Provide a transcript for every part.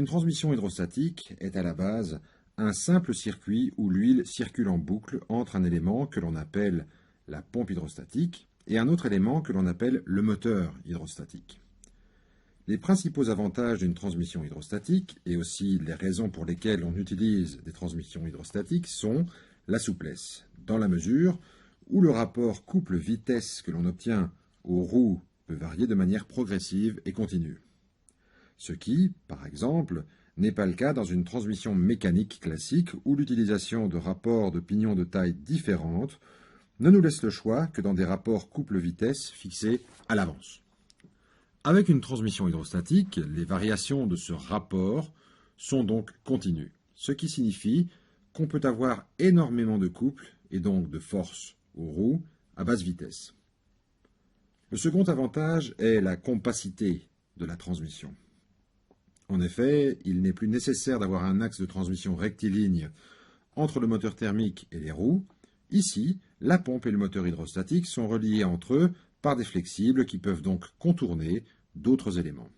Une transmission hydrostatique est à la base un simple circuit où l'huile circule en boucle entre un élément que l'on appelle la pompe hydrostatique et un autre élément que l'on appelle le moteur hydrostatique. Les principaux avantages d'une transmission hydrostatique et aussi les raisons pour lesquelles on utilise des transmissions hydrostatiques sont la souplesse, dans la mesure où le rapport couple-vitesse que l'on obtient aux roues peut varier de manière progressive et continue. Ce qui, par exemple, n'est pas le cas dans une transmission mécanique classique où l'utilisation de rapports de pignon de taille différentes ne nous laisse le choix que dans des rapports couple-vitesse fixés à l'avance. Avec une transmission hydrostatique, les variations de ce rapport sont donc continues, ce qui signifie qu'on peut avoir énormément de couple et donc de force aux roues à basse vitesse. Le second avantage est la compacité de la transmission. En effet, il n'est plus nécessaire d'avoir un axe de transmission rectiligne entre le moteur thermique et les roues. Ici, la pompe et le moteur hydrostatique sont reliés entre eux par des flexibles qui peuvent donc contourner d'autres éléments,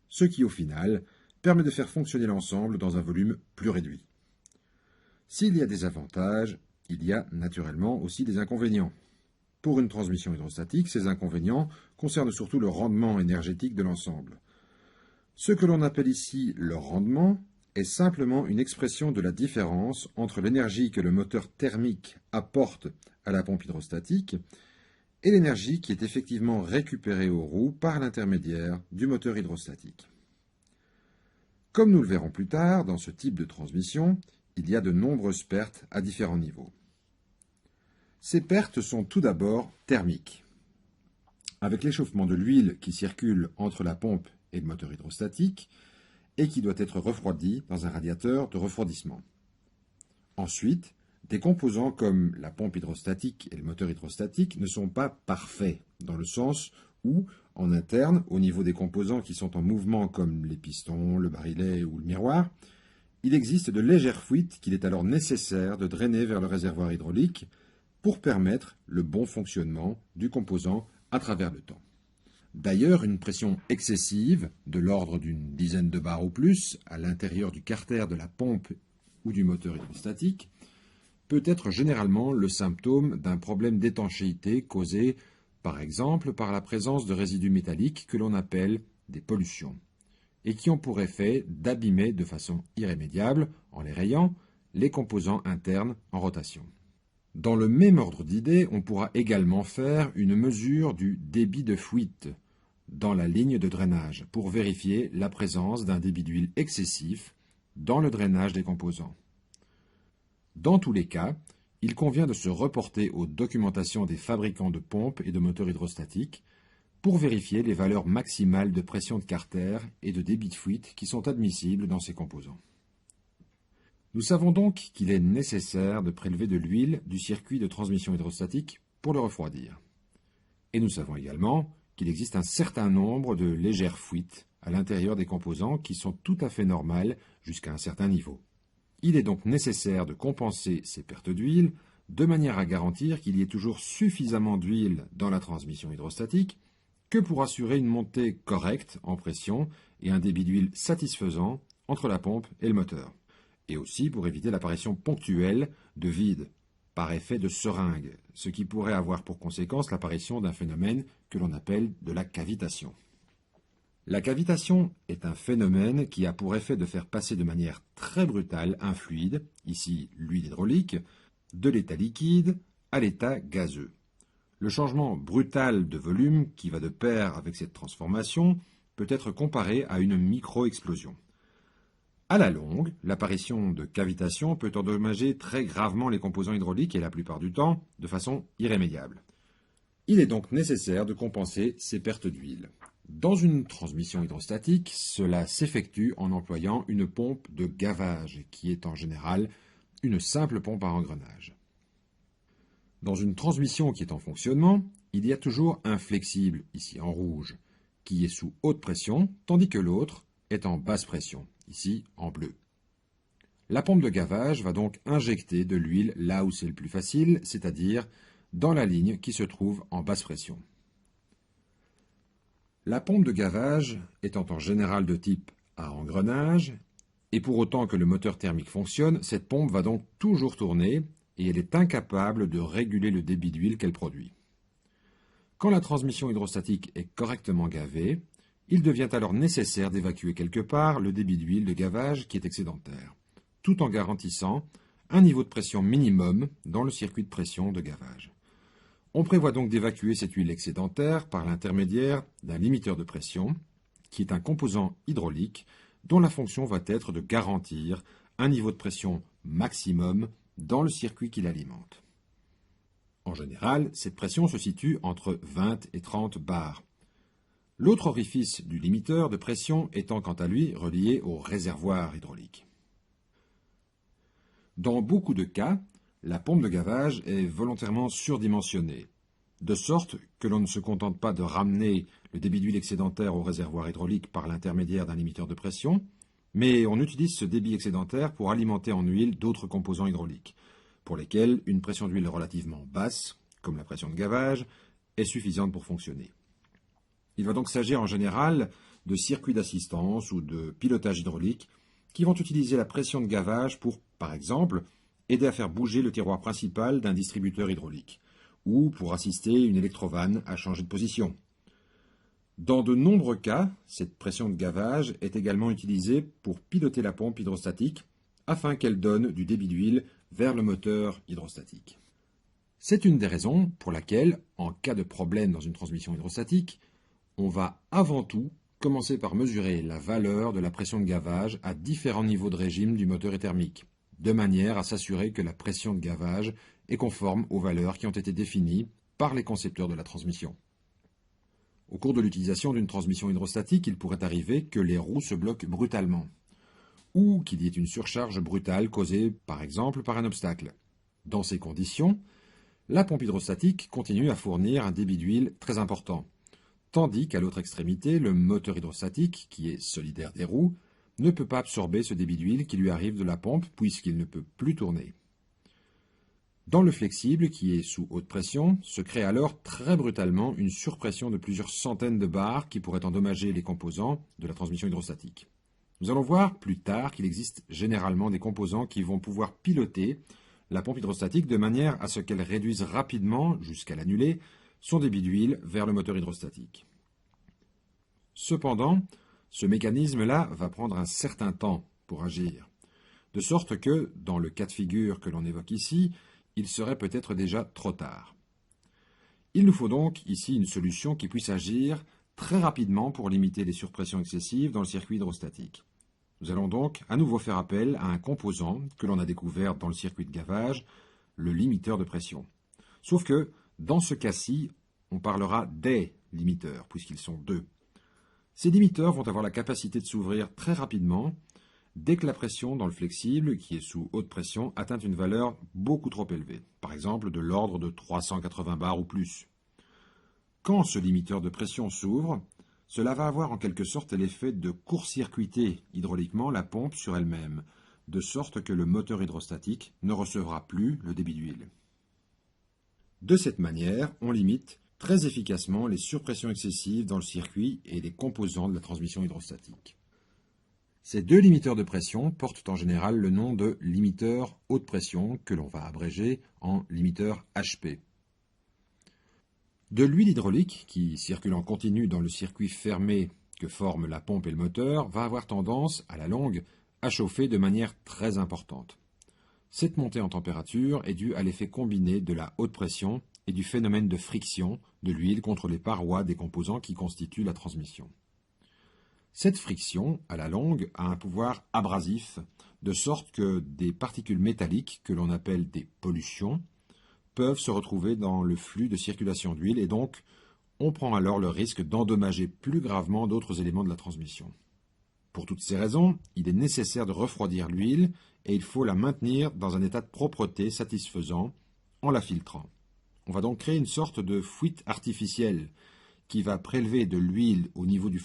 ce qui au final permet de faire fonctionner l'ensemble dans un volume plus réduit. S'il y a des avantages, il y a naturellement aussi des inconvénients. Pour une transmission hydrostatique, ces inconvénients concernent surtout le rendement énergétique de l'ensemble. Ce que l'on appelle ici le rendement est simplement une expression de la différence entre l'énergie que le moteur thermique apporte à la pompe hydrostatique et l'énergie qui est effectivement récupérée aux roues par l'intermédiaire du moteur hydrostatique. Comme nous le verrons plus tard, dans ce type de transmission, il y a de nombreuses pertes à différents niveaux. Ces pertes sont tout d'abord thermiques. Avec l'échauffement de l'huile qui circule entre la pompe et le moteur hydrostatique, et qui doit être refroidi dans un radiateur de refroidissement. Ensuite, des composants comme la pompe hydrostatique et le moteur hydrostatique ne sont pas parfaits, dans le sens où, en interne, au niveau des composants qui sont en mouvement comme les pistons, le barillet ou le miroir, il existe de légères fuites qu'il est alors nécessaire de drainer vers le réservoir hydraulique pour permettre le bon fonctionnement du composant à travers le temps. D'ailleurs, une pression excessive, de l'ordre d'une dizaine de bars ou plus, à l'intérieur du carter de la pompe ou du moteur hydrostatique, peut être généralement le symptôme d'un problème d'étanchéité causé, par exemple, par la présence de résidus métalliques que l'on appelle des pollutions, et qui ont pour effet d'abîmer de façon irrémédiable, en les rayant, les composants internes en rotation. Dans le même ordre d'idées, on pourra également faire une mesure du débit de fuite dans la ligne de drainage pour vérifier la présence d'un débit d'huile excessif dans le drainage des composants. Dans tous les cas, il convient de se reporter aux documentations des fabricants de pompes et de moteurs hydrostatiques pour vérifier les valeurs maximales de pression de carter et de débit de fuite qui sont admissibles dans ces composants. Nous savons donc qu'il est nécessaire de prélever de l'huile du circuit de transmission hydrostatique pour le refroidir. Et nous savons également qu'il existe un certain nombre de légères fuites à l'intérieur des composants qui sont tout à fait normales jusqu'à un certain niveau. Il est donc nécessaire de compenser ces pertes d'huile de manière à garantir qu'il y ait toujours suffisamment d'huile dans la transmission hydrostatique que pour assurer une montée correcte en pression et un débit d'huile satisfaisant entre la pompe et le moteur, et aussi pour éviter l'apparition ponctuelle de vide par effet de seringue, ce qui pourrait avoir pour conséquence l'apparition d'un phénomène que l'on appelle de la cavitation. La cavitation est un phénomène qui a pour effet de faire passer de manière très brutale un fluide, ici l'huile hydraulique, de l'état liquide à l'état gazeux. Le changement brutal de volume qui va de pair avec cette transformation peut être comparé à une micro-explosion. À la longue, l'apparition de cavitation peut endommager très gravement les composants hydrauliques et la plupart du temps de façon irrémédiable. Il est donc nécessaire de compenser ces pertes d'huile. Dans une transmission hydrostatique, cela s'effectue en employant une pompe de gavage, qui est en général une simple pompe à engrenage. Dans une transmission qui est en fonctionnement, il y a toujours un flexible, ici en rouge, qui est sous haute pression, tandis que l'autre est en basse pression, ici en bleu. La pompe de gavage va donc injecter de l'huile là où c'est le plus facile, c'est-à-dire dans la ligne qui se trouve en basse pression. La pompe de gavage étant en général de type à engrenage, Et pour autant que le moteur thermique fonctionne, cette pompe va donc toujours tourner et elle est incapable de réguler le débit d'huile qu'elle produit. Quand la transmission hydrostatique est correctement gavée, il devient alors nécessaire d'évacuer quelque part le débit d'huile de gavage qui est excédentaire, tout en garantissant un niveau de pression minimum dans le circuit de pression de gavage. On prévoit donc d'évacuer cette huile excédentaire par l'intermédiaire d'un limiteur de pression, qui est un composant hydraulique dont la fonction va être de garantir un niveau de pression maximum dans le circuit qui l'alimente. En général, cette pression se situe entre 20 et 30 bars. L'autre orifice du limiteur de pression étant quant à lui relié au réservoir hydraulique. Dans beaucoup de cas, la pompe de gavage est volontairement surdimensionnée, de sorte que l'on ne se contente pas de ramener le débit d'huile excédentaire au réservoir hydraulique par l'intermédiaire d'un limiteur de pression, mais on utilise ce débit excédentaire pour alimenter en huile d'autres composants hydrauliques, pour lesquels une pression d'huile relativement basse, comme la pression de gavage, est suffisante pour fonctionner. Il va donc s'agir en général de circuits d'assistance ou de pilotage hydraulique qui vont utiliser la pression de gavage pour, par exemple, aider à faire bouger le tiroir principal d'un distributeur hydraulique, ou pour assister une électrovanne à changer de position. Dans de nombreux cas, cette pression de gavage est également utilisée pour piloter la pompe hydrostatique afin qu'elle donne du débit d'huile vers le moteur hydrostatique. C'est une des raisons pour laquelle, en cas de problème dans une transmission hydrostatique, on va avant tout commencer par mesurer la valeur de la pression de gavage à différents niveaux de régime du moteur thermique, de manière à s'assurer que la pression de gavage est conforme aux valeurs qui ont été définies par les concepteurs de la transmission. Au cours de l'utilisation d'une transmission hydrostatique, il pourrait arriver que les roues se bloquent brutalement, ou qu'il y ait une surcharge brutale causée, par exemple, par un obstacle. Dans ces conditions, la pompe hydrostatique continue à fournir un débit d'huile très important, tandis qu'à l'autre extrémité, le moteur hydrostatique, qui est solidaire des roues, ne peut pas absorber ce débit d'huile qui lui arrive de la pompe puisqu'il ne peut plus tourner. Dans le flexible, qui est sous haute pression, se crée alors très brutalement une surpression de plusieurs centaines de bars qui pourrait endommager les composants de la transmission hydrostatique. Nous allons voir plus tard qu'il existe généralement des composants qui vont pouvoir piloter la pompe hydrostatique de manière à ce qu'elle réduise rapidement, jusqu'à l'annuler, son débit d'huile vers le moteur hydrostatique. Cependant, ce mécanisme-là va prendre un certain temps pour agir, de sorte que, dans le cas de figure que l'on évoque ici, il serait peut-être déjà trop tard. Il nous faut donc ici une solution qui puisse agir très rapidement pour limiter les surpressions excessives dans le circuit hydrostatique. Nous allons donc à nouveau faire appel à un composant que l'on a découvert dans le circuit de gavage, le limiteur de pression. Sauf que, dans ce cas-ci, on parlera des limiteurs, puisqu'ils sont deux. Ces limiteurs vont avoir la capacité de s'ouvrir très rapidement dès que la pression dans le flexible, qui est sous haute pression, atteint une valeur beaucoup trop élevée, par exemple de l'ordre de 380 bars ou plus. Quand ce limiteur de pression s'ouvre, cela va avoir en quelque sorte l'effet de court-circuiter hydrauliquement la pompe sur elle-même, de sorte que le moteur hydrostatique ne recevra plus le débit d'huile. De cette manière, on limite très efficacement les surpressions excessives dans le circuit et les composants de la transmission hydrostatique. Ces deux limiteurs de pression portent en général le nom de limiteur haute pression, que l'on va abréger en limiteur HP. De l'huile hydraulique, qui circule en continu dans le circuit fermé que forment la pompe et le moteur, va avoir tendance, à la longue, à chauffer de manière très importante. Cette montée en température est due à l'effet combiné de la haute pression et du phénomène de friction de l'huile contre les parois des composants qui constituent la transmission. Cette friction, à la longue, a un pouvoir abrasif, de sorte que des particules métalliques, que l'on appelle des pollutions, peuvent se retrouver dans le flux de circulation d'huile et donc on prend alors le risque d'endommager plus gravement d'autres éléments de la transmission. Pour toutes ces raisons, il est nécessaire de refroidir l'huile et il faut la maintenir dans un état de propreté satisfaisant en la filtrant. On va donc créer une sorte de fuite artificielle qui va prélever de l'huile au niveau du